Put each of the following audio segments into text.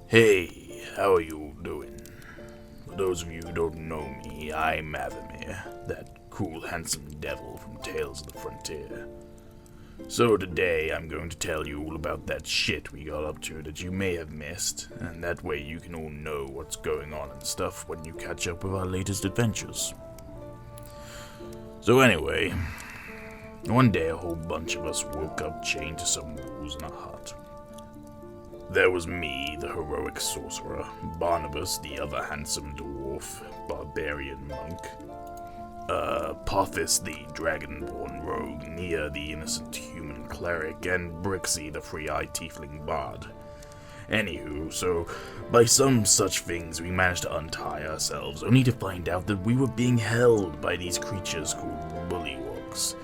Hey, how are you all doing? For those of you who don't know me, I'm Avamir, that cool, handsome devil from Tales of the Frontier. So today I'm going to tell you all about that shit we got up to that you may have missed, and that way you can all know what's going on and stuff when you catch up with our latest adventures. So anyway, one day a whole bunch of us woke up chained to some walls in a hut. There was me, the heroic sorcerer, Barnabas, the other handsome dwarf, barbarian monk, Pothis, the dragonborn rogue, Nia, the innocent human cleric, and Brixie, the free-eyed tiefling bard. Anywho, so by some such things we managed to untie ourselves, only to find out that we were being held by these creatures called bullywugs.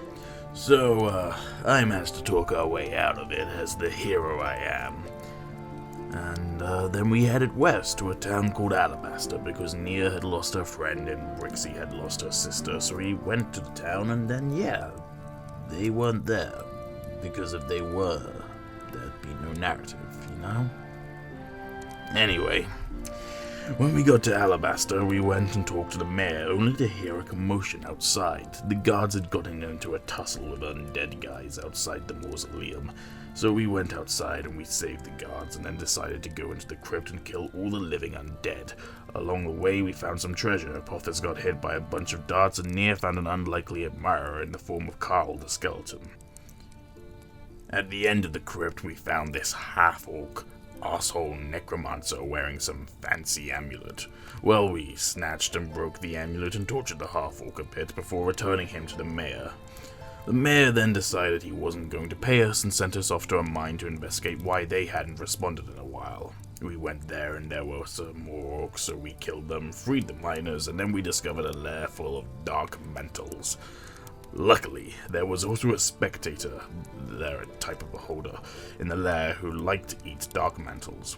So, I managed to talk our way out of it as the hero I am. And then we headed west to a town called Alabaster because Nia had lost her friend and Brixie had lost her sister, so we went to the town and then, they weren't there. Because if they were, there'd be no narrative, you know? Anyway, when we got to Alabaster, we went and talked to the mayor, only to hear a commotion outside. The guards had gotten into a tussle with undead guys outside the mausoleum. So we went outside and we saved the guards and then decided to go into the crypt and kill all the living undead. Along the way we found some treasure. Pothis got hit by a bunch of darts and Nia found an unlikely admirer in the form of Carl the skeleton. At the end of the crypt we found this half-orc asshole necromancer wearing some fancy amulet. Well, we snatched and broke the amulet and tortured the half-orc a bit before returning him to the mayor. The mayor then decided he wasn't going to pay us and sent us off to a mine to investigate why they hadn't responded in a while. We went there and there were some more orcs, so we killed them, freed the miners, and then we discovered a lair full of dark mentals. Luckily, there was also a spectator, they're a type of beholder, in the lair who liked to eat dark mentals.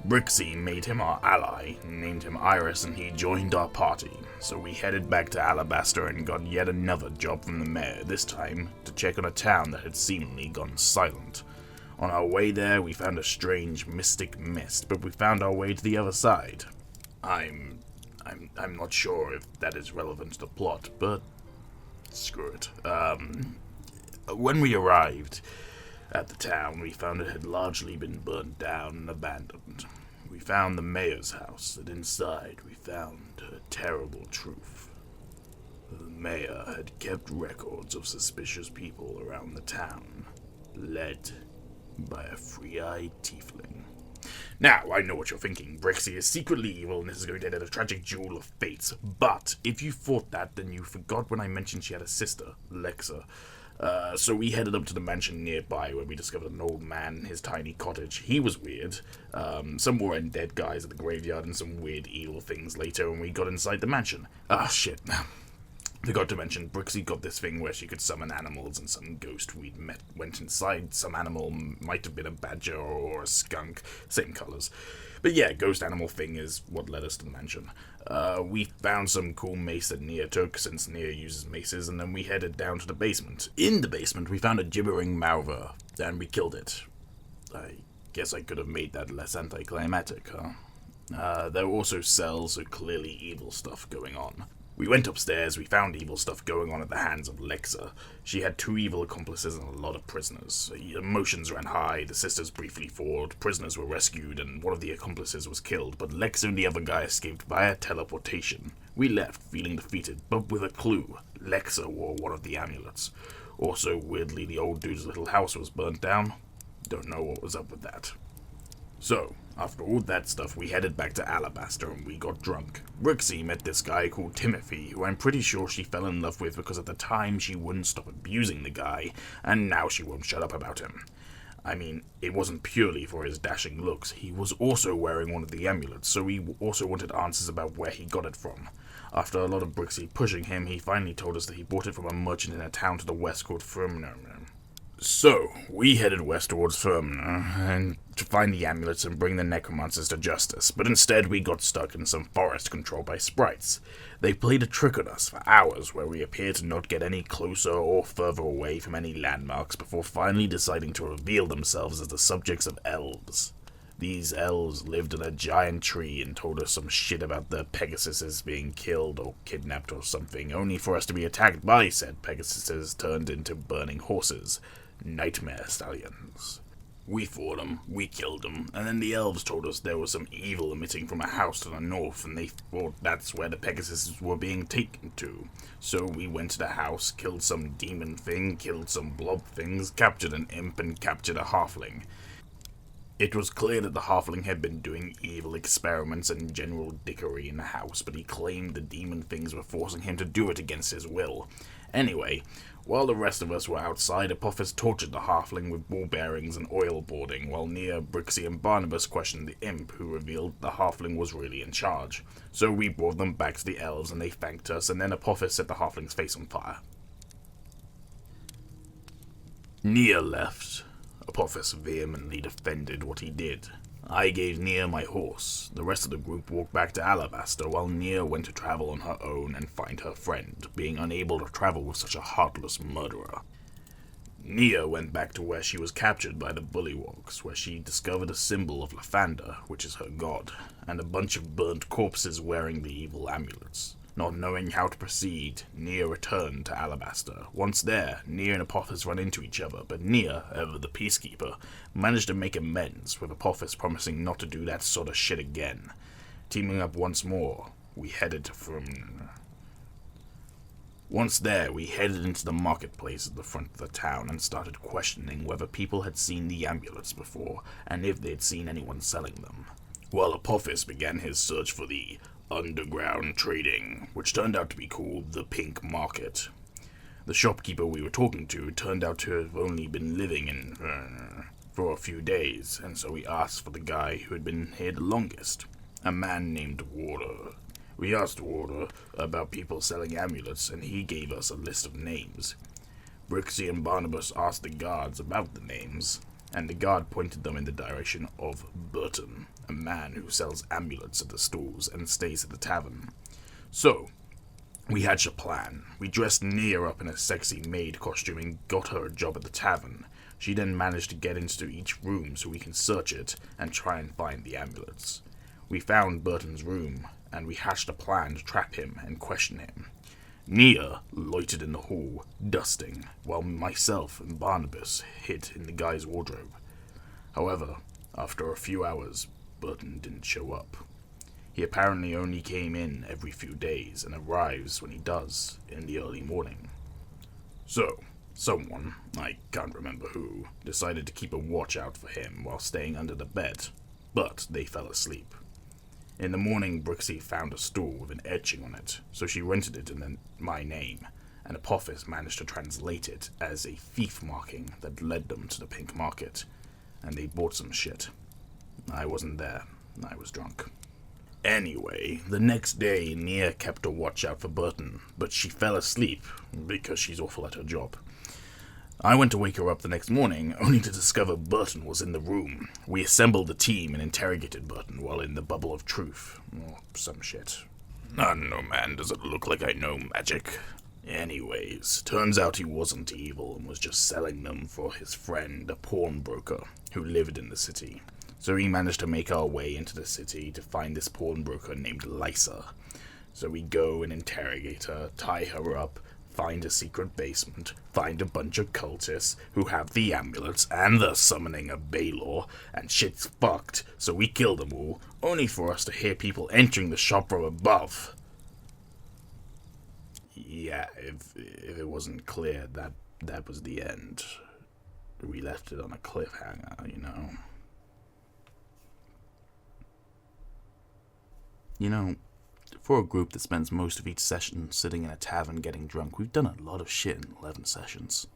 Brixie made him our ally, named him Iris, and he joined our party. So we headed back to Alabaster and got yet another job from the mayor, this time to check on a town that had seemingly gone silent. On our way there, we found a strange mystic mist, but we found our way to the other side. I'm not sure if that is relevant to the plot, but screw it. When we arrived at the town, we found it had largely been burnt down and abandoned. We found the mayor's house, and inside we found a terrible truth. The mayor had kept records of suspicious people around the town, led by a free-eyed tiefling. Now, I know what you're thinking. Brixie is secretly evil and this is going to end in a tragic duel of fates. But if you thought that, then you forgot when I mentioned she had a sister, Lexa. So we headed up to the mansion nearby where we discovered an old man in his tiny cottage. He was weird. Some more undead guys at the graveyard and some weird evil things later when we got inside the mansion. Ah, shit. Forgot to mention, Brixie got this thing where she could summon animals, and some ghost we'd met went inside some animal, might have been a badger or a skunk, same colors. But yeah, ghost animal thing is what led us to the mansion. We found some cool mace that Nia took, since Nia uses maces, and then we headed down to the basement. In the basement, we found a gibbering malver, and we killed it. I guess I could have made that less anticlimactic, huh? There were also cells, so clearly evil stuff going on. We went upstairs, we found evil stuff going on at the hands of Lexa. She had 2 evil accomplices and a lot of prisoners. Emotions ran high, the sisters briefly fought, prisoners were rescued, and one of the accomplices was killed, but Lexa and the other guy escaped via teleportation. We left, feeling defeated, but with a clue. Lexa wore one of the amulets. Also, weirdly, the old dude's little house was burnt down. Don't know what was up with that. So, after all that stuff, we headed back to Alabaster and we got drunk. Brixie met this guy called Timothy, who I'm pretty sure she fell in love with because at the time she wouldn't stop abusing the guy, and now she won't shut up about him. I mean, it wasn't purely for his dashing looks, he was also wearing one of the amulets, so we also wanted answers about where he got it from. After a lot of Brixie pushing him, he finally told us that he bought it from a merchant in a town to the west called Firmner. So, we headed west towards Firmner, and to find the amulets and bring the necromancers to justice, but instead we got stuck in some forest controlled by sprites. They played a trick on us for hours where we appeared to not get any closer or further away from any landmarks before finally deciding to reveal themselves as the subjects of elves. These elves lived in a giant tree and told us some shit about the Pegasuses being killed or kidnapped or something, only for us to be attacked by said Pegasuses turned into burning horses, nightmare stallions. We fought them, we killed them, and then the elves told us there was some evil emitting from a house to the north, and they thought that's where the Pegasuses were being taken to. So we went to the house, killed some demon thing, killed some blob things, captured an imp, and captured a halfling. It was clear that the halfling had been doing evil experiments and general dickery in the house, but he claimed the demon things were forcing him to do it against his will. Anyway, while the rest of us were outside, Apophis tortured the halfling with ball bearings and oil boarding, while Nia, Brixie, and Barnabas questioned the imp, who revealed the halfling was really in charge. So we brought them back to the elves, and they thanked us, and then Apophis set the halfling's face on fire. Nia left. Apophis vehemently defended what he did. I gave Nia my horse. The rest of the group walked back to Alabaster, while Nia went to travel on her own and find her friend, being unable to travel with such a heartless murderer. Nia went back to where she was captured by the Bullywugs, where she discovered a symbol of Lathander, which is her god, and a bunch of burnt corpses wearing the evil amulets. Not knowing how to proceed, Nia returned to Alabaster. Once there, Nia and Apophis run into each other, but Nia, ever the peacekeeper, managed to make amends, with Apophis promising not to do that sort of shit again. Teaming up once more, we headed from... Once there, we headed into the marketplace at the front of the town and started questioning whether people had seen the amulets before, and if they'd seen anyone selling them. While Apophis began his search for the underground trading, which turned out to be called the Pink Market. The shopkeeper we were talking to turned out to have only been living in for a few days, and so we asked for the guy who had been here the longest, a man named Warder. We asked Warder about people selling amulets, and he gave us a list of names. Brixie and Barnabas asked the guards about the names, and the guard pointed them in the direction of Burton, a man who sells amulets at the stores and stays at the tavern. So, we hatched a plan. We dressed Nia up in a sexy maid costume and got her a job at the tavern. She then managed to get into each room so we can search it and try and find the amulets. We found Burton's room, and we hatched a plan to trap him and question him. Nia loitered in the hall, dusting, while myself and Barnabas hid in the guy's wardrobe. However, after a few hours, Burton didn't show up. He apparently only came in every few days and arrives when he does, in the early morning. So, someone, I can't remember who, decided to keep a watch out for him while staying under the bed, but they fell asleep. In the morning, Brixie found a stool with an etching on it, so she rented it in my name, and Apophis managed to translate it as a thief marking that led them to the Pink Market, and they bought some shit. I wasn't there. I was drunk. Anyway, the next day, Nia kept a watch out for Burton, but she fell asleep, because she's awful at her job. I went to wake her up the next morning, only to discover Burton was in the room. We assembled the team and interrogated Burton while in the bubble of truth. Or some shit. I don't know, man. Does it look like I know magic? Anyways, turns out he wasn't evil and was just selling them for his friend, a pawnbroker, who lived in the city. So we managed to make our way into the city to find this pawnbroker named Lysa. So we go and interrogate her, tie her up, find a secret basement, find a bunch of cultists who have the amulets and the summoning of Baylor, and shit's fucked, so we kill them all, only for us to hear people entering the shop from above. Yeah, if it wasn't clear, that was the end. We left it on a cliffhanger, you know. You know, for a group that spends most of each session sitting in a tavern getting drunk, we've done a lot of shit in 11 sessions.